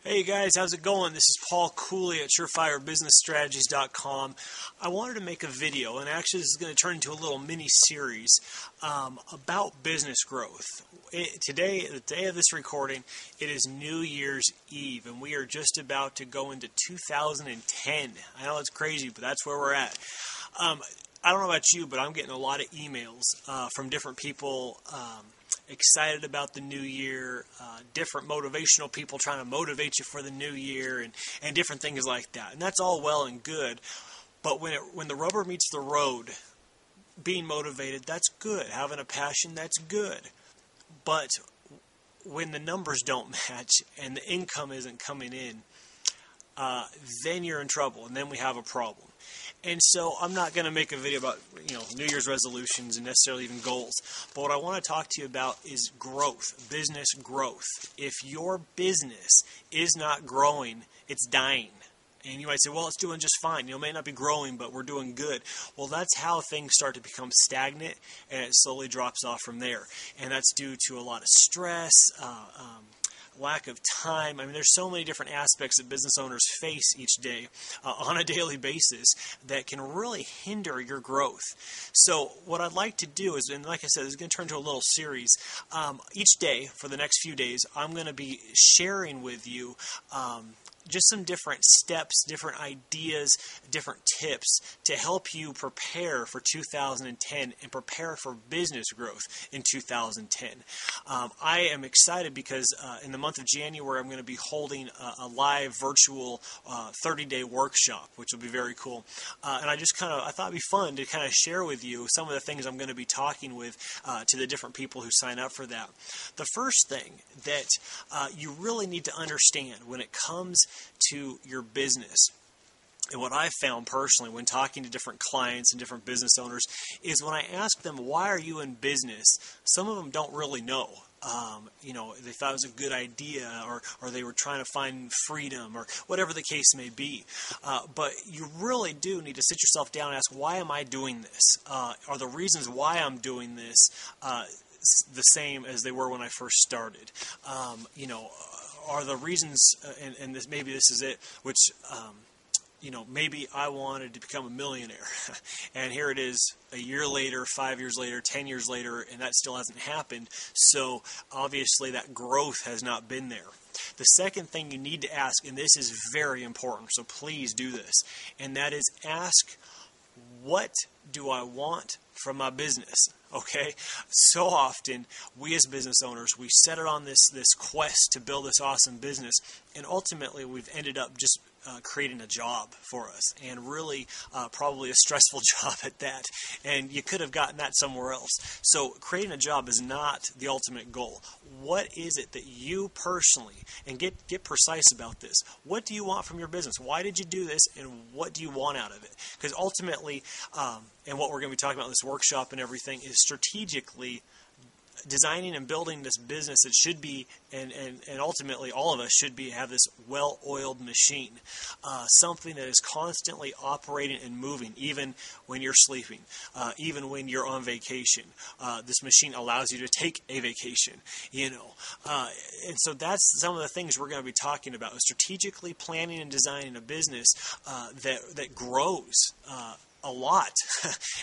Hey guys, how's it going? This is Paul Cooley at SurefireBusinessStrategies.com. I wanted to make a video, and actually this is going to turn into a little mini-series about business growth. Today, the day of this recording, it is New Year's Eve, and we are just about to go into 2010. I know it's crazy, but that's where we're at. I don't know about you, but I'm getting a lot of emails from different people excited about the new year, different motivational people trying to motivate you for the new year, and different things like that. And that's all well and good, but when the rubber meets the road, being motivated, that's good. Having a passion, that's good. But when the numbers don't match and the income isn't coming in, then you're in trouble, and then we have a problem. And so I'm not going to make a video about New Year's resolutions and necessarily even goals. But what I want to talk to you about is growth, business growth. If your business is not growing, it's dying. And you might say, well, it's doing just fine. It may not be growing, but we're doing good. Well, that's how things start to become stagnant, and it slowly drops off from there. And that's due to a lot of stress, lack of time. I mean, there's so many different aspects that business owners face each day on a daily basis that can really hinder your growth. So what I'd like to do is, and like I said, this is going to turn into a little series. Each day for the next few days, I'm going to be sharing with you just some different steps, different ideas, different tips to help you prepare for 2010 and prepare for business growth in 2010. I am excited because in the month of January I'm going to be holding a live virtual 30-day workshop, which will be very cool. And I thought it'd be fun to kind of share with you some of the things I'm going to be talking with to the different people who sign up for that. The first thing that you really need to understand when it comes to your business, and what I've found personally when talking to different clients and different business owners, is when I ask them, why are you in business, some of them don't really know. They thought it was a good idea, or they were trying to find freedom, or whatever the case may be. But you really do need to sit yourself down and ask, why am I doing this? Are the reasons why I'm doing this the same as they were when I first started? Are the reasons, and maybe this is it, which, maybe I wanted to become a millionaire, and here it is a year later, 5 years later, 10 years later, and that still hasn't happened, so obviously that growth has not been there. The second thing you need to ask, and this is very important, so please do this, and that is ask, what do I want from my business? Okay, so often we as business owners, we set it on this quest to build this awesome business, and ultimately we've ended up just creating a job for us, and really probably a stressful job at that, and you could have gotten that somewhere else. So creating a job is not the ultimate goal. What is it that you personally, and get precise about this, what do you want from your business? Why did you do this, and what do you want out of it? Because ultimately, and what we're going to be talking about in this workshop and everything, is strategically designing and building this business that should be, and ultimately all of us should be, have this well-oiled machine, something that is constantly operating and moving, even when you're sleeping, even when you're on vacation. This machine allows you to take a vacation, and so that's some of the things we're going to be talking about, is strategically planning and designing a business that grows a lot.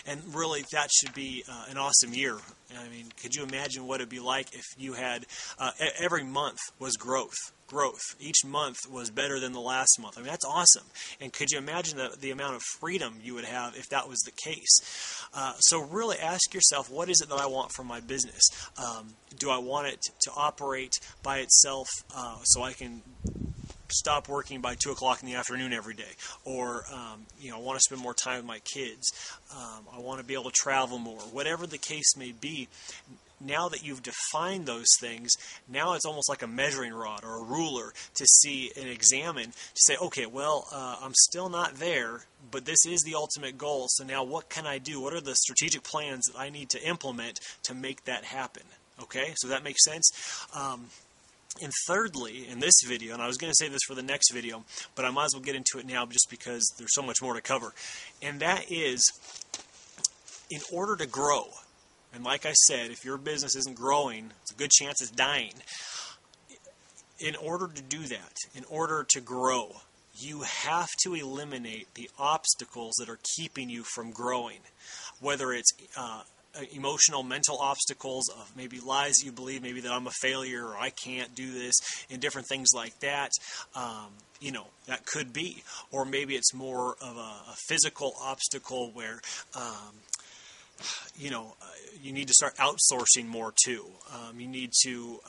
And really, that should be an awesome year. I mean, could you imagine what it'd be like if you had every month was growth? Each month was better than the last month. I mean, that's awesome. And could you imagine the amount of freedom you would have if that was the case? So really ask yourself, what is it that I want from my business? Do I want it to operate by itself so I can stop working by 2 o'clock in the afternoon every day, or I want to spend more time with my kids, I want to be able to travel more, whatever the case may be. Now that you've defined those things, now it's almost like a measuring rod or a ruler to see and examine, to say, okay, well, I'm still not there, but this is the ultimate goal, so now what can I do? What are the strategic plans that I need to implement to make that happen? Okay, so that makes sense? And thirdly, in this video, and I was going to say this for the next video, but I might as well get into it now just because there's so much more to cover, and that is, in order to grow, and like I said, if your business isn't growing, it's a good chance it's dying. in order to do that, in order to grow, you have to eliminate the obstacles that are keeping you from growing, whether it's emotional, mental obstacles of maybe lies that you believe, maybe that I'm a failure or I can't do this, and different things like that. That could be. Or maybe it's more of a physical obstacle where you need to start outsourcing more too. You need to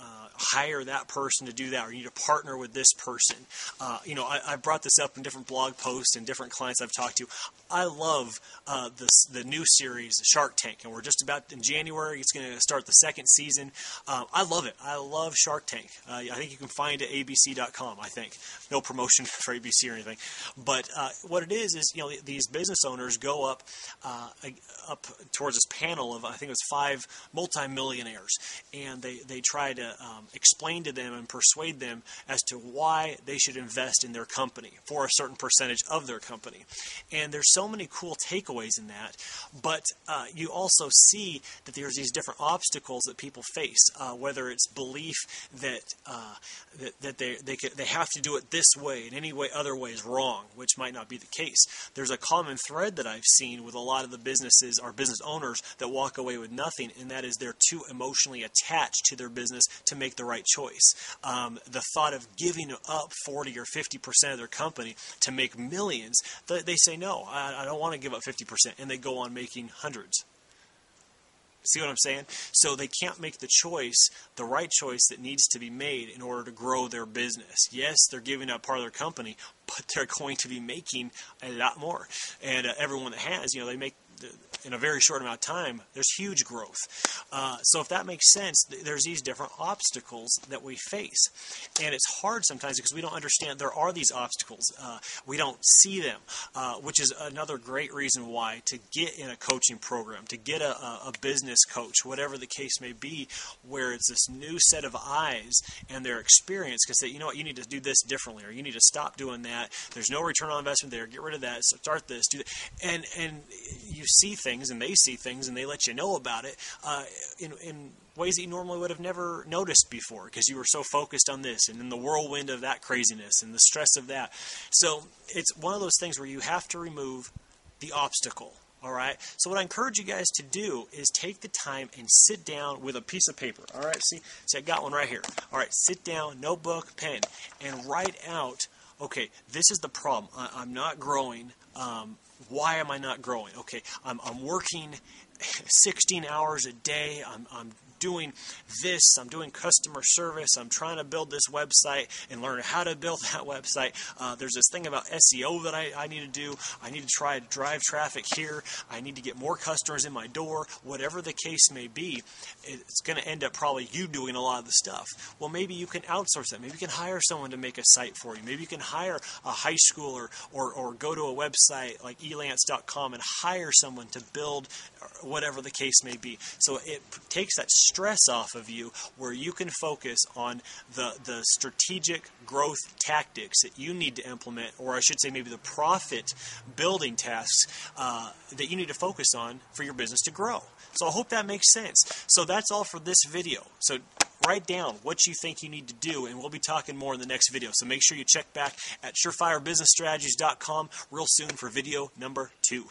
hire that person to do that, or you need to partner with this person. I brought this up in different blog posts and different clients I've talked to. I love the new series, Shark Tank, and we're just about in January. It's going to start the second season. I love it. I love Shark Tank. I think you can find it at abc.com, I think. No promotion for ABC or anything. But what it is these business owners go up towards this panel of, I think it was 5 multimillionaires, and they try to explain to them and persuade them as to why they should invest in their company for a certain percentage of their company. And there's so many cool takeaways in that, but you also see that there's these different obstacles that people face, whether it's belief that they have to do it this way and any way other way is wrong, which might not be the case. There's a common thread that I've seen with a lot of the businesses or business owners that walk away with nothing, and that is they're too emotionally attached to their business to make the right choice. The thought of giving up 40 or 50% of their company to make millions, they say, no, I don't want to give up 50%, and they go on making hundreds. See what I'm saying? So they can't make the choice, the right choice that needs to be made in order to grow their business. Yes, they're giving up part of their company, but they're going to be making a lot more. And everyone that has, they make in a very short amount of time, there's huge growth. So if that makes sense, there's these different obstacles that we face. And it's hard sometimes because we don't understand there are these obstacles. We don't see them, which is another great reason why to get in a coaching program, to get a business coach, whatever the case may be, where it's this new set of eyes and their experience can say, you know what, you need to do this differently, or you need to stop doing that. There's no return on investment there. Get rid of that. Start this. Do that. And you see things, and they see things, and they let you know about it in ways that you normally would have never noticed before because you were so focused on this and in the whirlwind of that craziness and the stress of that. So it's one of those things where you have to remove the obstacle. All right. So what I encourage you guys to do is take the time and sit down with a piece of paper. All right. See, I got one right here. All right. Sit down, notebook, pen, and write out, okay, this is the problem. I'm not growing. Why am I not growing? Okay, I'm working 16 hours a day. I'm doing this. I'm doing customer service. I'm trying to build this website and learn how to build that website. There's this thing about SEO that I need to do. I need to try to drive traffic here. I need to get more customers in my door. Whatever the case may be, it's going to end up probably you doing a lot of the stuff. Well, maybe you can outsource that. Maybe you can hire someone to make a site for you. Maybe you can hire a high schooler or go to a website like elance.com and hire someone to build whatever the case may be. So it takes that stress off of you where you can focus on the strategic growth tactics that you need to implement, or I should say maybe the profit building tasks that you need to focus on for your business to grow. So I hope that makes sense. So that's all for this video. So write down what you think you need to do, and we'll be talking more in the next video. So make sure you check back at surefirebusinessstrategies.com real soon for video number 2.